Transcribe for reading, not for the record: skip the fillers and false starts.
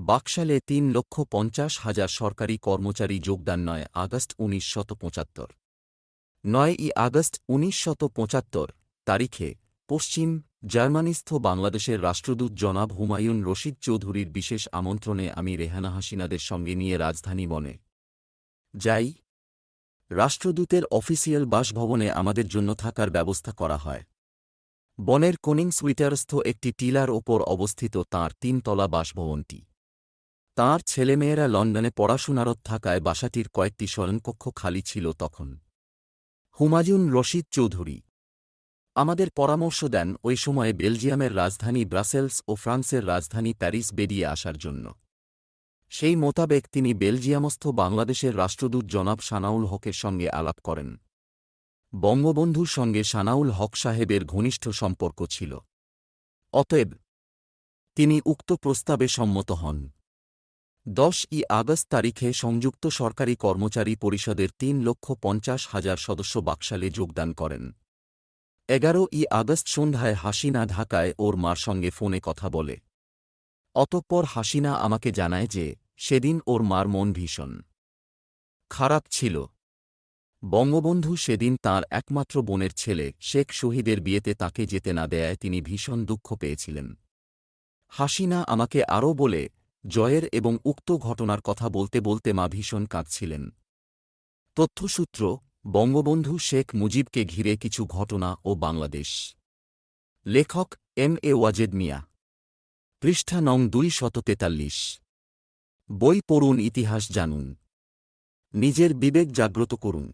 বাকশালে ৩,৫০,০০০ সরকারি কর্মচারী যোগদান ৯ আগস্ট ১৯৭৫। ৯ই আগস্ট ১৯৭৫ তারিখে পশ্চিম জার্মানিস্থ বাংলাদেশের রাষ্ট্রদূত জনাব হুমায়ুন রশিদ চৌধুরীর বিশেষ আমন্ত্রণে আমি রেহানা হাসিনাদের সঙ্গে নিয়ে রাজধানী বনে যাই। রাষ্ট্রদূতের অফিসিয়াল বাসভবনে আমাদের জন্য থাকার ব্যবস্থা করা হয়। বনের কোনিংসউইটারস্থ একটি টিলার ওপর অবস্থিত তাঁর ৩ তলা বাসভবনটি। তাঁর ছেলেমেয়েরা লন্ডনে পড়াশুনারত থাকায় বাসাটির কয়েকটি শয়নকক্ষ খালি ছিল তখন। হুমায়ুন রশিদ চৌধুরী আমাদের পরামর্শ দেন ওই সময়ে বেলজিয়ামের রাজধানী ব্রাসেলস ও ফ্রান্সের রাজধানী প্যারিস বেরিয়ে আসার জন্য। সেই মোতাবেক তিনি বেলজিয়ামস্থ বাংলাদেশের রাষ্ট্রদূত জনাব সানাউল হকের সঙ্গে আলাপ করেন। বঙ্গবন্ধুর সঙ্গে সানাউল হক সাহেবের ঘনিষ্ঠ সম্পর্ক ছিল, অতএব তিনি উক্ত প্রস্তাবে সম্মত হন। ১০ই আগস্ট তারিখে সংযুক্ত সরকারি কর্মচারী পরিষদের ৩,৫০,০০০ সদস্য বাকশালে যোগদান করেন। ১১ই আগস্ট সন্ধ্যায় হাসিনা ঢাকায় ওর মার সঙ্গে ফোনে কথা বলে। অতঃপর হাসিনা আমাকে জানায় যে সেদিন ওর মার মন ভীষণ খারাপ ছিল। বঙ্গবন্ধু সেদিন তাঁর একমাত্র বোনের ছেলে শেখ শহীদের বিয়েতে তাকে যেতে না দেয়ায় তিনি ভীষণ দুঃখ পেয়েছিলেন। হাসিনা আমাকে আরও বলে জয়ের এবং উক্ত ঘটনার কথা বলতে বলতে মা ভীষণ কাঁদছিলেন। তথ্যসূত্র বঙ্গবন্ধু শেখ মুজিবকে ঘিরে কিছু ঘটনা ও বাংলাদেশ। লেখক এম.এ. ওয়াজেদ মিয়া। পৃষ্ঠা নং ২৪৩। বই পড়ুন, ইতিহাস জানুন, নিজের বিবেক জাগ্রত করুন।